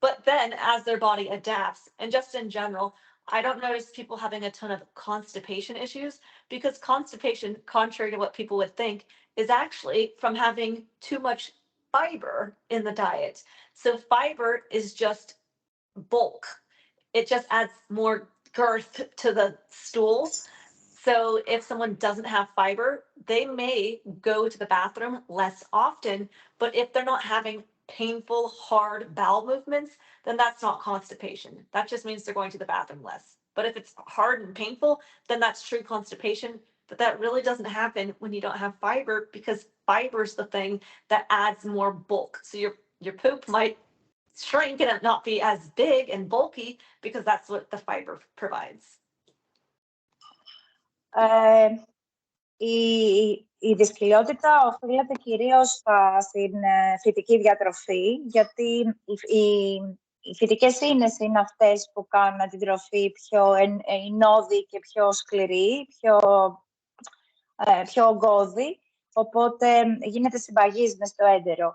But then, as their body adapts, and just in general, I don't notice people having a ton of constipation issues, because constipation, contrary to what people would think, is actually from having too much fiber in the diet. So fiber is just bulk. It just adds more girth to the stool. So if someone doesn't have fiber, they may go to the bathroom less often, but if they're not having painful, hard bowel movements, then that's not constipation. That just means they're going to the bathroom less. But if it's hard and painful, then that's true constipation. But that really doesn't happen when you don't have fiber, because fiber is the thing that adds more bulk. So your poop might shrink and not be as big and bulky, because that's what the fiber provides. Η δυσκολιότητα οφείλεται κυρίως στην φυτική διατροφή, γιατί οι φυτικές ίνες είναι αυτές που κάνουν την τροφή πιο εινώδη και πιο σκληρή, πιο ογκώδη, οπότε γίνεται συμπαγής μες στο έντερο.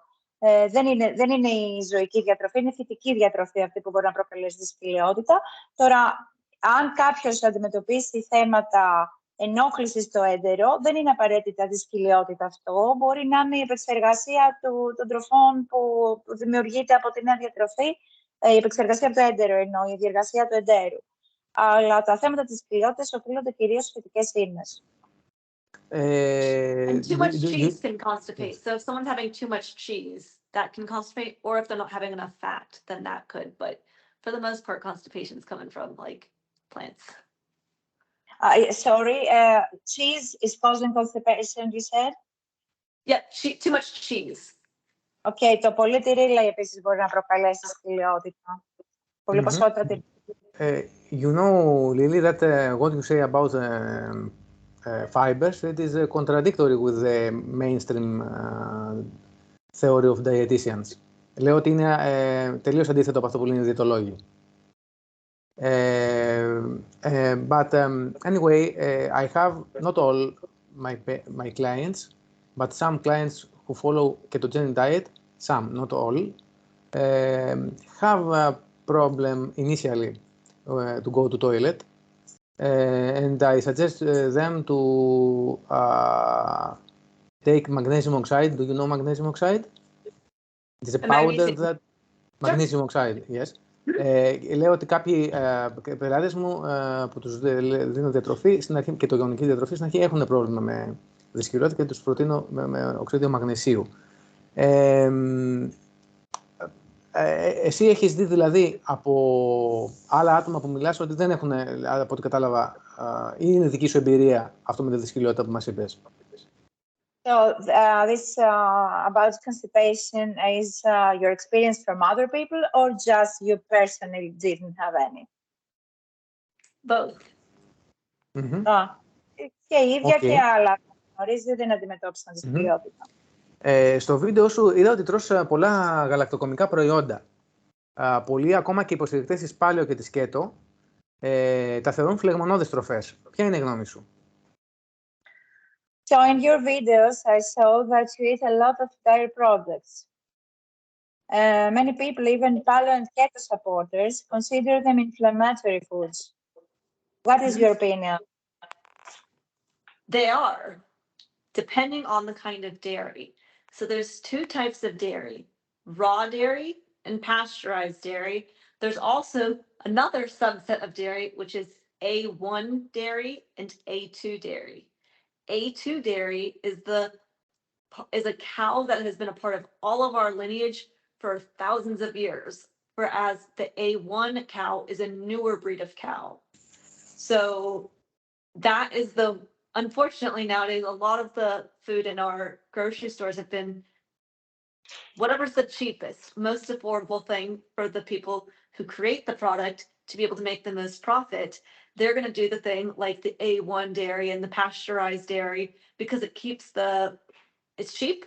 Δεν είναι η ζωική διατροφή, είναι η φυτική διατροφή αυτή που μπορεί να προκαλέσει δυσκολιότητα. Τώρα, αν κάποιος αντιμετωπίσει θέματα ενόχληση στο έντερο, δεν είναι απαραίτητα δυσκολιότητα αυτό. Μπορεί να είναι η επεξεργασία των τροφών που δημιουργείται από τη νέα διατροφή, η επεξεργασία από το έντερο εννοώ, η διεργασία του εντέρου. Αλλά τα θέματα της δυσκολιότητας οφείλονται κυρίως στις φυτικές ίνες. And too much cheese can constipate. So if someone's having too much cheese, that can constipate, or if they're not having enough fat, then that could. But for the most part, constipation is coming from like plants. Sorry, cheese is causing constipation, you said? Yeah, too much cheese. Okay, το πολύ τυρί, λέει, επίσης μπορεί να προκαλέσει σπηλαιότητα. Πολύ ποσότητα τυρί. You know, Lillie, that what you say about fibers, it is contradictory with the mainstream theory of dietitians. Λέω ότι είναι τελείως αντίθετο από αυτό που λένε οι διαιτολόγοι. But anyway, I have not all my clients, but some clients who follow ketogenic diet, some, not all, have a problem initially to go to toilet, and I suggest them to take magnesium oxide. Do you know magnesium oxide? It is a powder that... Magnesium oxide, yes. Λέω ότι κάποιοι πελάτες μου που τους δίνω διατροφή στην αρχή, και το γεωνική διατροφή στην αρχή, έχουν πρόβλημα με δυσκολιότητα και τους προτείνω με οξύδιο μαγνησίου. Εσύ έχεις δει δηλαδή από άλλα άτομα που μιλάς ότι δεν έχουν, από ό,τι κατάλαβα, ή είναι δική σου εμπειρία αυτό με τη δυσκολιότητα που μας είπες? So this about constipation is your experience from other people, or just you personally didn't have any? Both. Και η ίδια και άλλα γνωρίζει δεν αντιμετώπισαν τη δυσκολιότητα. Στο βίντεο σου είδα ότι τρως πολλά γαλακτοκομικά προϊόντα. Πολλοί ακόμα και υποστηρικτές της Πάλεο και της Κέτο τα θεωρούν φλεγμονώδες τροφές. Ποια είναι η γνώμη σου? So in your videos, I saw that you eat a lot of dairy products. Many people, even paleo and keto supporters, consider them inflammatory foods. What is your opinion? They are, depending on the kind of dairy. So there's two types of dairy, raw dairy and pasteurized dairy. There's also another subset of dairy, which is A1 dairy and A2 dairy. A2 dairy is a cow that has been a part of all of our lineage for thousands of years, whereas the A1 cow is a newer breed of cow. So that is unfortunately nowadays, a lot of the food in our grocery stores have been whatever's the cheapest, most affordable thing for the people who create the product to be able to make the most profit. They're going to do the thing like the A1 dairy and the pasteurized dairy because it's cheap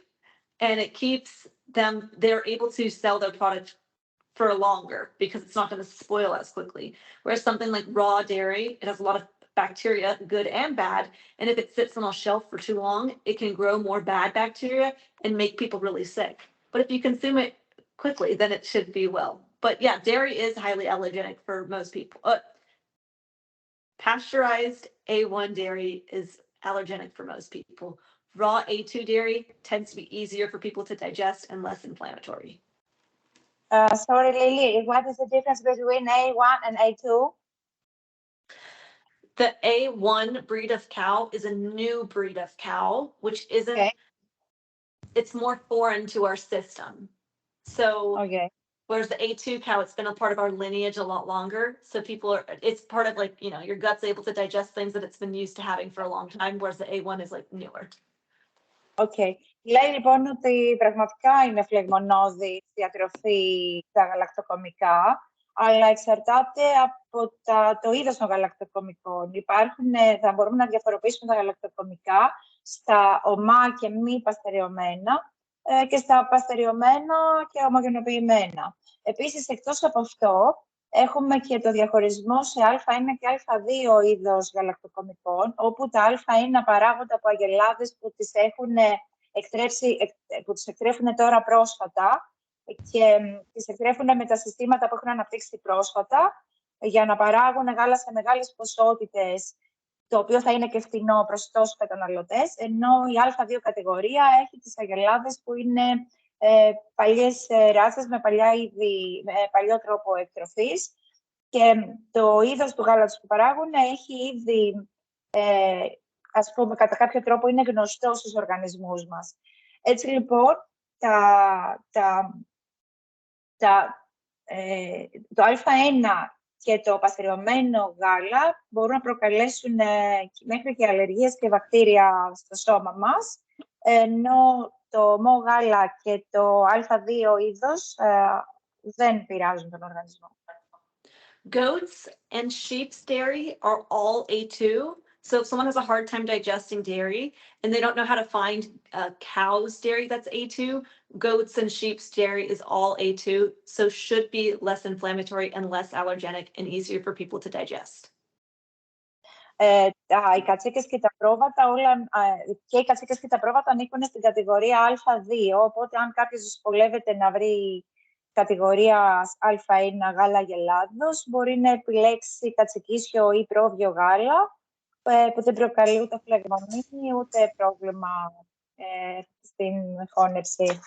and it keeps them, they're able to sell their product for longer because it's not going to spoil as quickly. Whereas something like raw dairy, it has a lot of bacteria, good and bad, and if it sits on a shelf for too long, it can grow more bad bacteria and make people really sick. But if you consume it quickly, then it should be well. But yeah, dairy is highly allergenic for most people. Pasteurized A1 dairy is allergenic for most people. Raw A2 dairy tends to be easier for people to digest and less inflammatory. Sorry, Lillie, what is the difference between A1 and A2? The A1 breed of cow is a new breed of cow, which isn't, it's more foreign to our system. So, whereas the A2 cow, it's been a part of our lineage a lot longer. So it's part of like, your gut's able to digest things that it's been used to having for a long time, whereas the A1 is like newer. Okay. Λέει λοιπόν ότι πραγματικά είναι φλεγμονώδη διατροφή τα γαλακτοκομικά, αλλά εξαρτάται από το είδος των γαλακτοκομικών. Θα μπορούμε να διαφοροποιήσουμε τα γαλακτοκομικά στα ομά και μη παστεριωμένα και στα παστεριωμένα και ομογενοποιημένα. Επίσης, εκτός από αυτό, έχουμε και το διαχωρισμό σε Α1 και Α2 είδος γαλακτοκομικών, όπου τα Α1 παράγονται από αγελάδες που τις εκτρέφουν τώρα πρόσφατα και τις εκτρέφουν με τα συστήματα που έχουν αναπτύξει πρόσφατα για να παράγουν γάλα σε μεγάλες ποσότητες, το οποίο θα είναι και φθηνό προς τόσους καταναλωτές, ενώ η Α2 κατηγορία έχει τις αγελάδες που είναι παλιές ράτσες με παλιό τρόπο εκτροφής και το είδος του γάλατος που παράγουν έχει ήδη, ας πούμε, κατά κάποιο τρόπο είναι γνωστό στους οργανισμούς μας. Έτσι λοιπόν, το Α1 και το παστεριωμένο γάλα μπορούν να προκαλέσουν μέχρι και αλλεργίες και βακτήρια στο σώμα μας, ενώ το ομό γάλα και το α2 είδος δεν πειράζουν τον οργανισμό. Goats and sheep's dairy are all A2. So if someone has a hard time digesting dairy and they don't know how to find cow's dairy that's A2, goats and sheep's dairy is all A2. So should be less inflammatory and less allergenic and easier for people to digest. Οι κατσίκες και τα πρόβατα, και οι κατσίκες και τα πρόβατα ανήκουν στην κατηγορία Α2, οπότε αν κάποιος δυσκολεύεται να βρει κατηγορία Α1 γάλα γελάδος, μπορεί να επιλέξει κατσικίσιο ή πρόβιο γάλα, που δεν προκαλεί ούτε φλεγμονή, ούτε πρόβλημα στην χώνευση.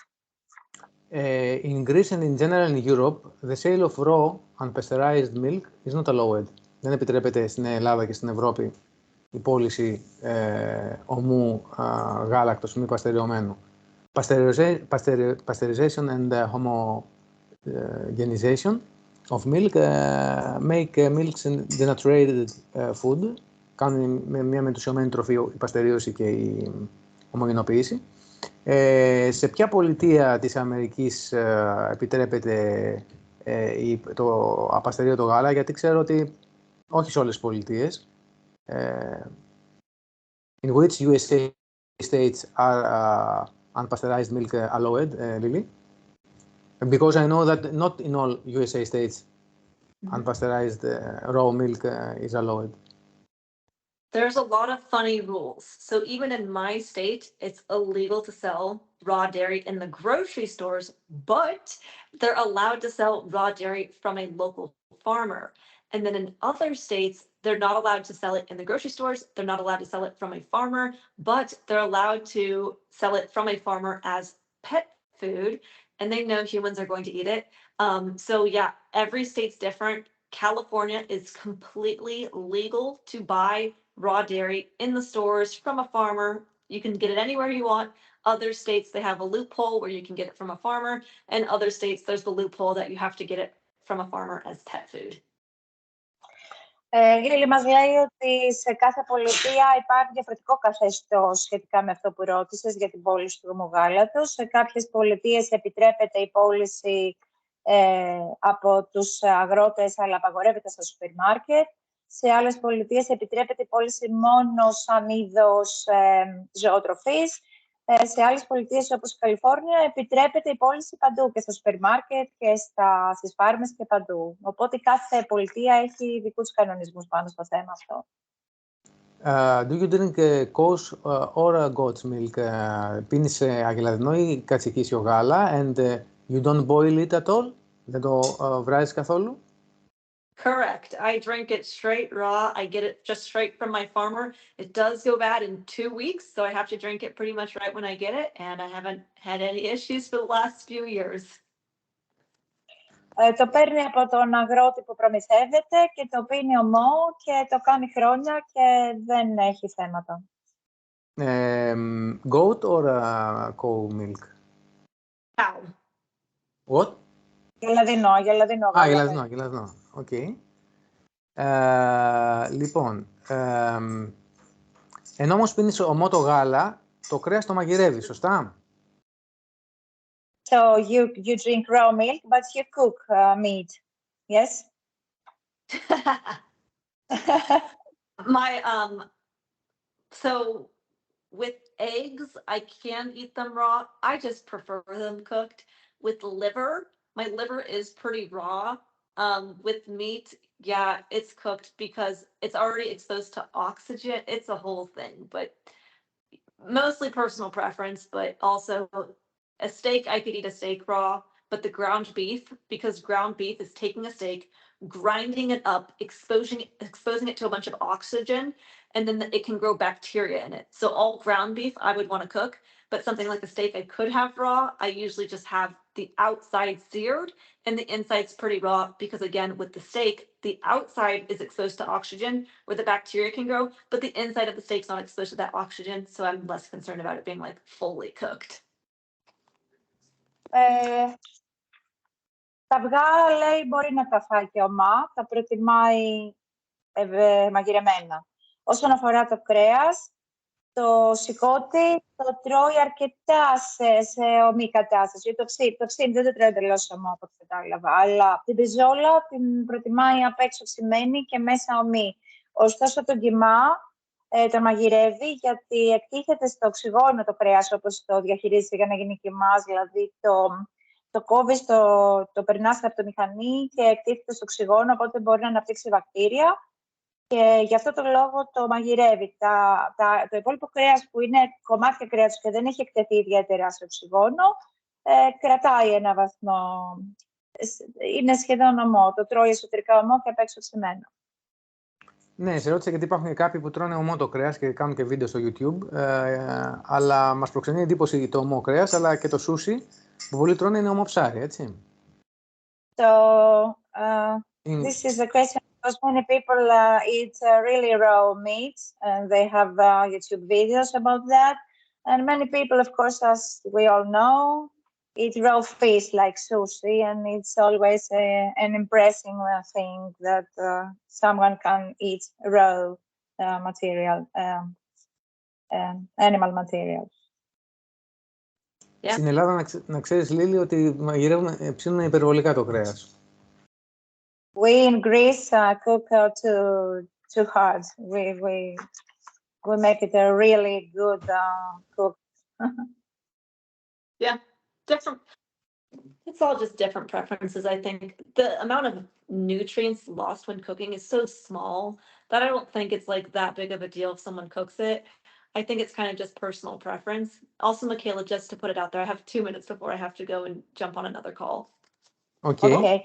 In Greece and in general in Europe, the sale of raw unpasteurized milk is not allowed. Δεν επιτρέπεται στην Ελλάδα και στην Ευρώπη η πώληση ομού γάλακτος μη παστεριωμένου. Pasteurization and homogenization of milk make milks denatured food. Κάνουν μια μετουσιωμένη τροφή η παστερίωση και η ομογενοποίηση. Σε ποια πολιτεία της Αμερικής επιτρέπεται το απαστερίωτο γάλα, γιατί ξέρω ότι όχι σε όλες τις πολιτείες. In which USA states are unpasteurized milk allowed, Lillie? Because I know that not in all USA states unpasteurized raw milk is allowed. There's a lot of funny rules. So even in my state, it's illegal to sell raw dairy in the grocery stores, but they're allowed to sell raw dairy from a local farmer. And then in other states, they're not allowed to sell it in the grocery stores. They're not allowed to sell it from a farmer, but they're allowed to sell it from a farmer as pet food. And they know humans are going to eat it. So yeah, every state's different. California is completely legal to buy raw dairy in the stores from a farmer. You can get it anywhere you want. Other states, they have a loophole where you can get it from a farmer. And other states, there's the loophole that you have to get it from a farmer as pet food. Η Λίλη μας λέει ότι σε κάθε πολιτεία υπάρχει διαφορετικό καθεστώς σχετικά με αυτό που ρώτησες για την πώληση του ομογάλατος. Σε κάποιες πολιτείες επιτρέπεται η πώληση από τους αγρότες, αλλά απαγορεύεται στα σούπερ μάρκετ. Σε άλλες πολιτείες επιτρέπεται η πώληση μόνο σαν είδος ζωοτροφής. Σε άλλες πολιτείες όπως η Καλιφόρνια επιτρέπεται η πώληση παντού και στα σούπερ μάρκετ και στις φάρμες και παντού. Οπότε κάθε πολιτεία έχει δικούς κανονισμούς πάνω στο θέμα αυτό. Do you drink cows or goat's milk? Πίνεις αγελαδινό ή κατσικίσιο γάλα and you don't boil it at all? Δεν το βράζεις καθόλου? Correct. I drink it straight raw. I get it just straight from my farmer. It does go bad in 2 weeks, so I have to drink it pretty much right when I get it, and I haven't had any issues for the last few years. Το παίρνει από τον αγρότη που προμηθεύεται και το πίνει ομό και το κάνει χρόνια και δεν έχει θέματα. Goat or cow milk? Cow. What? Γελαδινό γάλα. Γελαδινό. Οκ. Λοιπόν, ενώ όμως πίνεις ομό το γάλα, το κρέας το μαγειρεύεις, σωστά? So you drink raw milk, but you cook meat, yes? So with eggs, I can eat them raw. I just prefer them cooked. With liver, my liver is pretty raw. With meat, yeah, it's cooked because it's already exposed to oxygen. It's a whole thing, but mostly personal preference, but also a steak, I could eat a steak raw, but the ground beef, because ground beef is taking a steak, grinding it up, exposing it to a bunch of oxygen, and then it can grow bacteria in it. So all ground beef I would want to cook, but something like a steak I could have raw. I usually just have the outside seared and the inside's pretty raw because, again, with the steak, the outside is exposed to oxygen where the bacteria can grow, but the inside of the steak's not exposed to that oxygen, so I'm less concerned about it being like fully cooked. Τα αυγά, λέει, μπορεί να τα φάει και ομά, τα προτιμάει μαγειρεμένα. Όσον αφορά το κρέας, το σηκώτη το τρώει αρκετά σε ομή κατάσταση. Το ψήνει δεν το τρώει εντελώς ομό, από ό,τι κατάλαβα. Αλλά την πιζόλα την προτιμάει απ' έξω ψημένη και μέσα ομή. Ωστόσο, τον κιμά τον μαγειρεύει γιατί εκτίθεται στο οξυγόνο το κρέας, όπως το διαχειρίζεται για να γίνει κιμάς. Δηλαδή, το κόβεις, το περνάς από το μηχανή και εκτίθεται στο οξυγόνο, οπότε μπορεί να αναπτύξει βακτήρια. Και γι' αυτό το λόγο το μαγειρεύει. Το υπόλοιπο κρέας που είναι κομμάτια κρέατος και δεν έχει εκτεθεί ιδιαίτερα σε οξυγόνο, κρατάει ένα βαθμό. Είναι σχεδόν ομό. Το τρώει εσωτερικά ομό και απ' έξω ψημένο. Ναι, σε ρώτησα γιατί υπάρχουν και κάποιοι που τρώνε ομό το κρέας και κάνουν και βίντεο στο YouTube. Αλλά μας προξενεί εντύπωση το ομό κρέας, αλλά και το σούσι που πολλοί τρώνε είναι ομό ψάρι, έτσι. This is the question. Because many people eat really raw meat, and they have YouTube videos about that. And many people, of course, as we all know, eat raw fish like sushi, and it's always an impressive thing that someone can eat raw material, animal material. Yeah. Στην Ελλάδα, να ξέρεις, Λίλη, ότι ψήνουν υπερβολικά το κρέας. We in Greece cook too hard. We make it a really good cook. Yeah, different. It's all just different preferences. I think the amount of nutrients lost when cooking is so small that I don't think it's like that big of a deal if someone cooks it. I think it's kind of just personal preference. Also, Michaela, just to put it out there, I have 2 minutes before I have to go and jump on another call. Okay.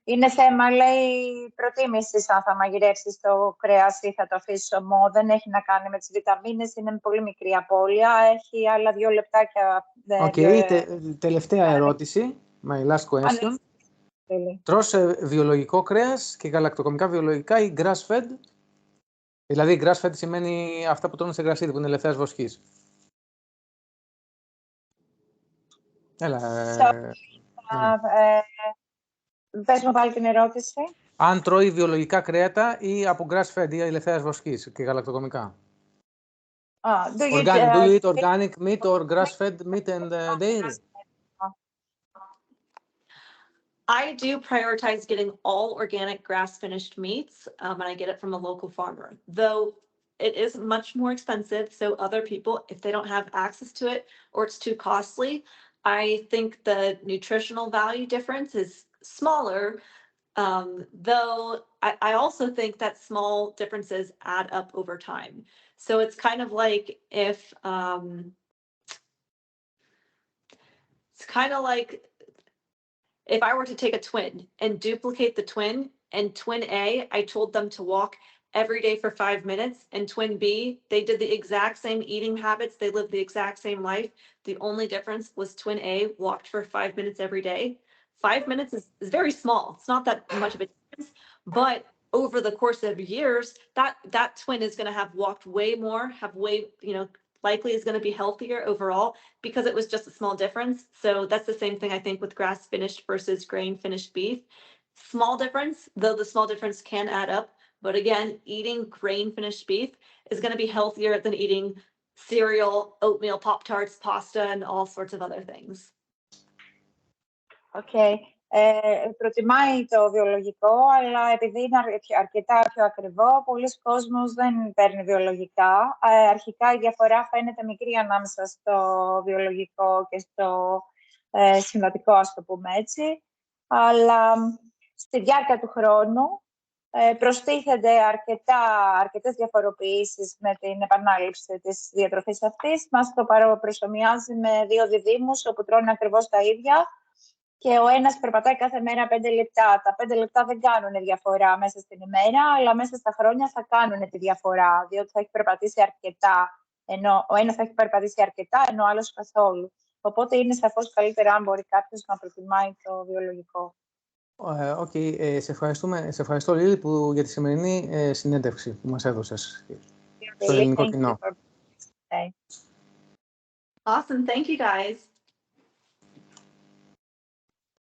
Είναι θέμα, λέει, προτίμησης αν θα μαγειρεύσεις το κρέας ή θα το αφήσεις ομό. Δεν έχει να κάνει με τις βιταμίνες, είναι πολύ μικρή απώλεια. Έχει άλλα 2 λεπτάκια. Τελευταία ερώτηση. My last question. Τρως βιολογικό κρέας και γαλακτοκομικά βιολογικά ή grass-fed? Δηλαδή, grass-fed σημαίνει αυτά που τρώνε σε γρασίδι, που είναι ελευθέρας βοσκής. Πες μου πάλι την ερώτηση. Αν τρώει βιολογικά κρέατα ή από grass-fed ή ελευθέρας βοσκής και γαλακτοκομικά. Do you eat organic meat or grass-fed meat and dairy? I do prioritize getting all organic grass-finished meats, and I get it from a local farmer. Though it is much more expensive, so other people, if they don't have access to it or it's too costly, I think the nutritional value difference is smaller. Though I also think that small differences add up over time. So it's kind of like if I were to take a twin and duplicate the twin, and twin A, I told them to walk every day for 5 minutes, and twin B, they did the exact same eating habits, they lived the exact same life. The only difference was twin A walked for 5 minutes every day. 5 minutes is very small. It's not that much of a difference, but over the course of years, that twin is going to have walked way more, likely is going to be healthier overall because it was just a small difference. So that's the same thing I think with grass finished versus grain finished beef. Small difference, though the small difference can add up. But again, eating grain finished beef is going to be healthier than eating cereal, oatmeal, Pop-Tarts, pasta, and all sorts of other things. Okay. Προτιμάει το βιολογικό, αλλά επειδή είναι αρκετά πιο ακριβό, πολλοί κόσμος δεν παίρνει βιολογικά. Αρχικά η διαφορά φαίνεται μικρή ανάμεσα στο βιολογικό και στο συμβατικό, ας το πούμε έτσι. Αλλά στη διάρκεια του χρόνου προστίθενται αρκετές διαφοροποιήσεις με την επανάληψη της διατροφής αυτής. Μας το προσομοιάζει με 2 διδύμους, όπου τρώνε ακριβώς τα ίδια. Και ο ένας περπατάει κάθε μέρα 5 λεπτά. Τα 5 λεπτά δεν κάνουν διαφορά μέσα στην ημέρα, αλλά μέσα στα χρόνια θα κάνουν τη διαφορά, διότι θα έχει περπατήσει αρκετά. Ενώ ο ένας θα έχει περπατήσει αρκετά, ενώ ο άλλος καθόλου. Οπότε είναι σαφώς καλύτερα αν μπορεί κάποιος να προτιμάει το βιολογικό. Σε ευχαριστώ, Λίλη, για τη σημερινή συνέντευξη που μας έδωσες στο ελληνικό κοινό. Awesome, thank you guys.